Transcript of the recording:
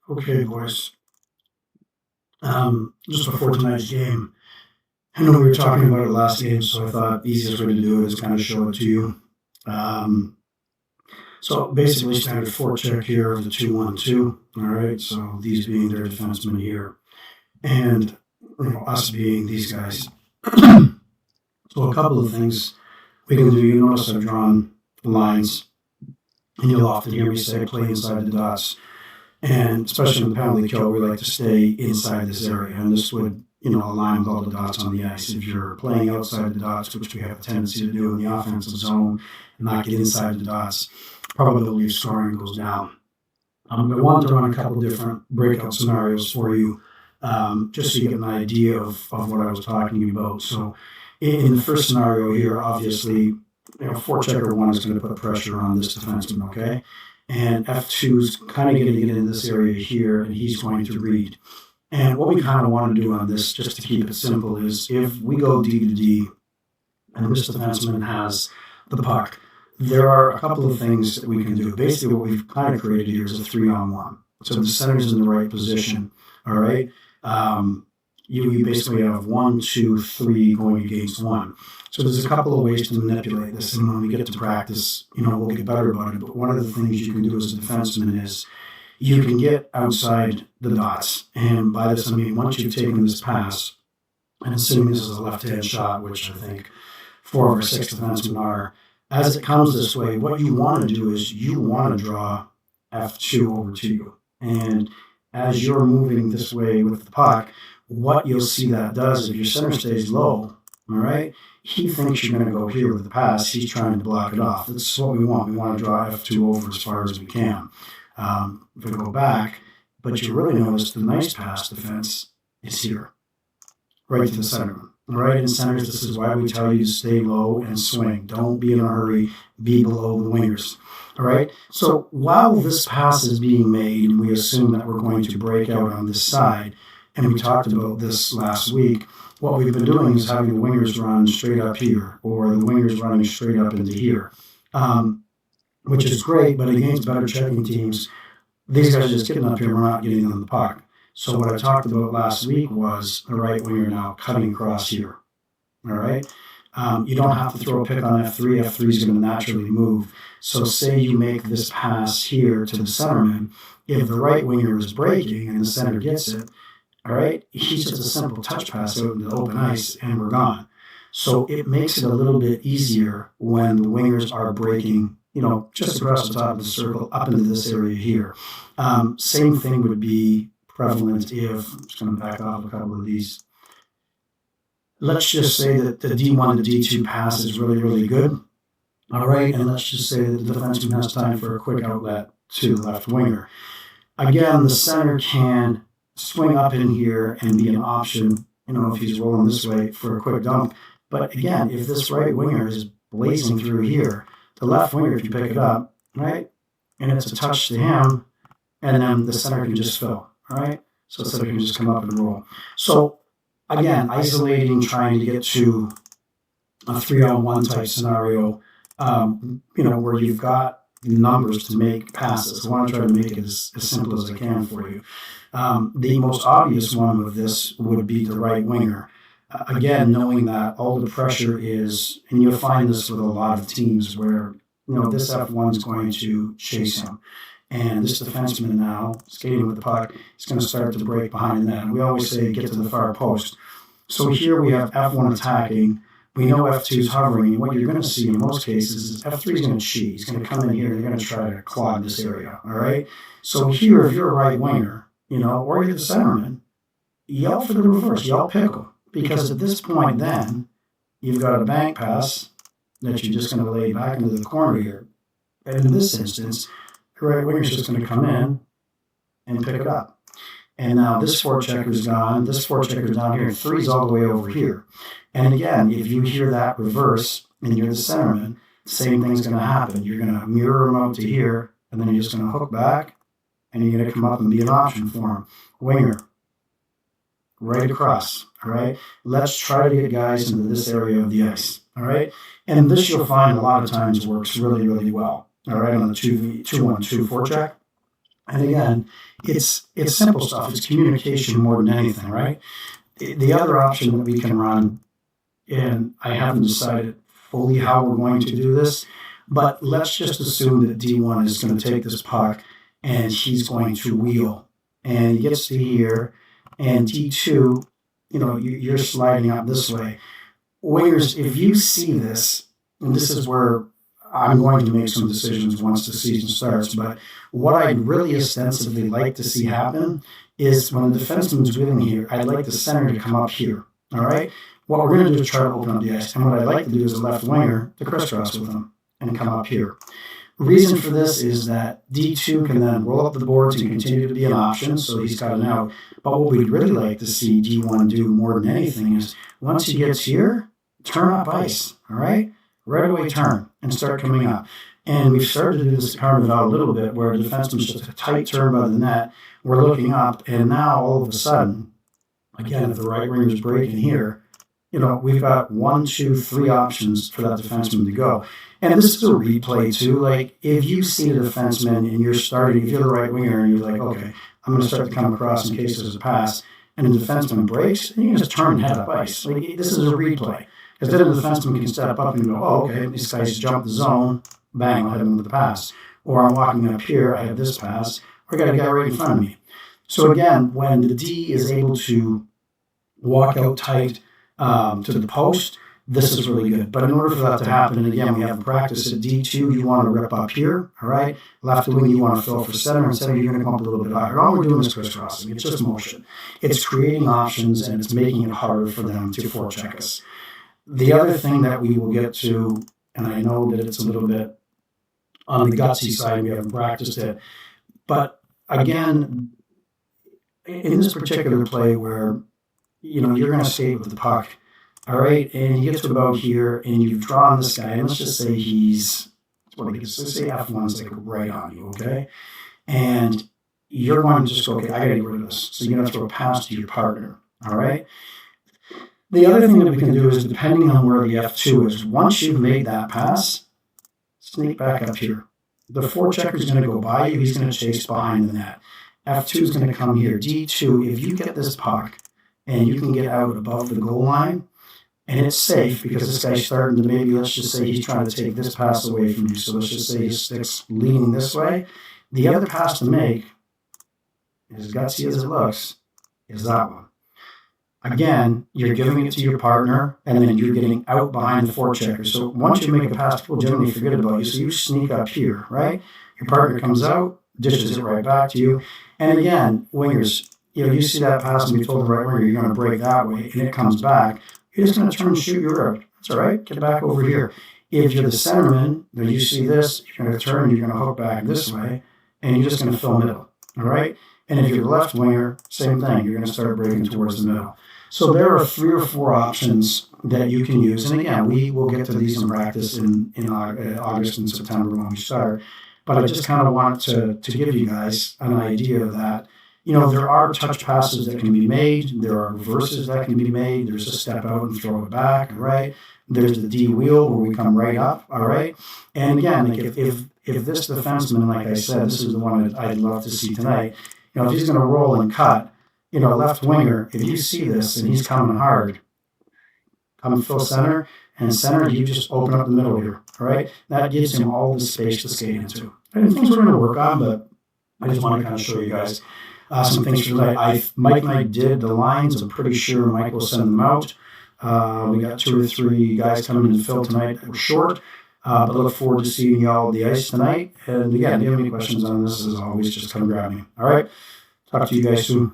Okay, boys. Just before tonight's game, I know we were talking about it last game, so I thought the easiest way to do it is kind of show it to you. Um, so basically, standard forecheck here of the 2-1-2. All right, so these being their defensemen here, and us being these guys. So a couple of things we can do. You notice I've drawn lines, and you'll often hear me say play inside the dots. And especially in the penalty kill, we like to stay inside this area. And this would, align with all the dots on the ice. If you're playing outside the dots, which we have a tendency to do in the offensive zone, and not get inside the dots, probability of scoring goes down. I wanted to run a couple different breakout scenarios for you, just so you get an idea of what I was talking about. So in the first scenario here, obviously, forechecker one is going to put pressure on this defenseman, okay? And F2 is kind of going to get into this area here, and he's going to read. And what we kind of want to do on this, just to keep it simple, is if we go D to D, and this defenseman has the puck, there are a couple of things that we can do. Basically, what we've kind of created here is a 3-on-1. So the center's in the right position, all right? You basically have 1, 2, 3 going against 1. So there's a couple of ways to manipulate this, and when we get to practice, we'll get better about it. But one of the things you can do as a defenseman is you can get outside the dots. And by this, I mean, once you've taken this pass, and assuming this is a left-hand shot, which I think 4 of our 6 defensemen are, as it comes this way, what you want to do is you want to draw F2 over to you. And as you're moving this way with the puck, what you'll see that does, if your center stays low, all right, he thinks you're going to go here with the pass. He's trying to block it off. That's what we want. We want to draw F2 over as far as we can. If we go back, but you really notice the nice pass defense is here, right to the center. All right, in centers, this is why we tell you to stay low and swing. Don't be in a hurry. Be below the wingers. All right, so while this pass is being made, and we assume that we're going to break out on this side, and we talked about this last week, what we've been doing is having the wingers run straight up here, or the wingers running straight up into here, which is great, but against better checking teams, these guys are just getting up here, we're not getting them the puck. So what I talked about last week was the right winger now cutting across here, all right? You don't have to throw a pick on F3. F3 is going to naturally move. So say you make this pass here to the centerman. If the right winger is breaking and the center gets it, all right, he's just a simple touch pass out into the open ice, and we're gone. So it makes it a little bit easier when the wingers are breaking, just across the top of the circle up into this area here. Same thing would be prevalent if, I'm just going to back off a couple of these. Let's just say that the D1 to D2 pass is really, really good. All right, and let's just say that the defenseman has time for a quick outlet to the left winger. Again, the center can swing up in here and be an option, if he's rolling this way for a quick dump. But again, if this right winger is blazing through here, the left winger, if you pick it up, right, and it's a touch to him, and then the center can just fill, all right? So the center can just come up and roll. So again, isolating, trying to get to a 3-on-1 type scenario, where you've got numbers to make passes. I want to try to make it as simple as I can for you. The most obvious one with this would be the right winger. Again, knowing that all the pressure is, and you'll find this with a lot of teams where, this F1 is going to chase him. And this defenseman now, skating with the puck, is going to start to break behind the net. And we always say get to the far post. So here we have F1 attacking. We know F2 is hovering, and what you're going to see in most cases is F3 is going to cheat. He's going to come in here, and they're going to try to clog this area, all right? So here, if you're a right winger, or you're the centerman, yell for the reverse, yell pickle. Because at this point then, you've got a bank pass that you're just going to lay back into the corner here. And in this instance, the right winger is just going to come in and pick it up. And now this forechecker is gone, this forechecker is down here, and 3's all the way over here. And again, if you hear that reverse and you're the centerman, the same thing's going to happen. You're going to mirror him out to here, and then you're just going to hook back, and you're going to come up and be an option for him. Winger, right across, all right? Let's try to get guys into this area of the ice, all right? And this you'll find a lot of times works really, really well, all right, on the 2-1-2 forecheck. And again, it's simple stuff. It's communication more than anything, right? The other option that we can run, and I haven't decided fully how we're going to do this, but let's just assume that D1 is going to take this puck and he's going to wheel. And he gets to here, and D2, you're sliding out this way. Wingers, if you see this, and this is where I'm going to make some decisions once the season starts, but what I'd really ostensibly like to see happen is when the defenseman's wheeling here, I'd like the center to come up here, all right? What we're going to do is try to open up the ice, and what I'd like to do is the left winger to crisscross with him and come up here. The reason for this is that D2 can then roll up the boards and continue to be an option, so he's got an out. But what we'd really like to see D1 do more than anything is once he gets here, turn up ice, all right? Right away turn and start coming up. And we've started to do this carve it out a little bit where the defenseman's just a tight turn by the net. We're looking up, and now all of a sudden, again, if the right winger's breaking here, we've got 1, 2, 3 options for that defenseman to go. And this is a replay too. Like if you see a defenseman and you're starting, if you're the right winger and you're like, okay, I'm going to start to come across in case there's a pass, and the defenseman breaks, and you can just turn and head up ice. Like this is a replay. Because then the defenseman can step up and go, oh, okay, these guys jump the zone, bang, I'll hit him with the pass. Or I'm walking up here, I have this pass, or I got a guy right in front of me. So again, when the D is able to walk out tight to the post, this is really good. But in order for that to happen, and again, we have practice at D2, you want to rip up here, all right? Left wing, you want to fill for center, and center, you're going to come up a little bit higher. All we're doing is crisscrossing. It's just motion. It's creating options, and it's making it harder for them to forecheck us. The other thing that we will get to, and I know that it's a little bit on the gutsy side, we haven't practiced it, but again, in this particular play where, you're going to skate with the puck, all right, and you get to about here, and you've drawn this guy, and let's just say he's, let's say F1's like right on you, okay? And you're going to just go, okay, I got to get rid of this. So you're going to throw a pass to your partner, all right? The other thing that we can do is, depending on where the F2 is, once you've made that pass, sneak back up here. The forechecker is going to go by you. He's going to chase behind the net. F2 is going to come here. D2, if you get this puck and you can get out above the goal line, and it's safe because this guy's starting to maybe, let's just say he's trying to take this pass away from you. So let's just say his stick's leaning this way. The other pass to make, as gutsy as it looks, is that one. Again, you're giving it to your partner, and then you're getting out behind the forechecker. So once you make a pass, people generally forget about you. So you sneak up here, right? Your partner comes out, dishes it right back to you. And again, wingers, you see that pass and you told the right winger you're going to break that way, and it comes back. You're just going to turn and shoot your out. That's all right. Get back over here. If you're the centerman, then you see this, you're going to turn, you're going to hook back this way, and you're just going to fill middle, all right? And if you're the left winger, same thing. You're going to start breaking towards the middle. So there are 3 or 4 options that you can use. And again, we will get to these in practice in August and September when we start. But I just kind of wanted to give you guys an idea that, there are touch passes that can be made. There are reverses that can be made. There's a step out and throw it back, all right? There's the D wheel where we come right up, all right? And again, like if this defenseman, like I said, this is the one that I'd love to see tonight, if he's going to roll and cut, left winger, if you see this and he's coming hard, come fill center, and center, you just open up the middle here, all right? That gives him all the space to skate into. And things we're going to work on, but I just want to kind of show you guys some things for tonight. Mike and I did the lines. I'm pretty sure Mike will send them out. We got 2 or 3 guys coming in to fill tonight that were short, but look forward to seeing y'all at the ice tonight. And again, if you have any questions on this, as always, just come grab me. All right? Talk to you guys soon.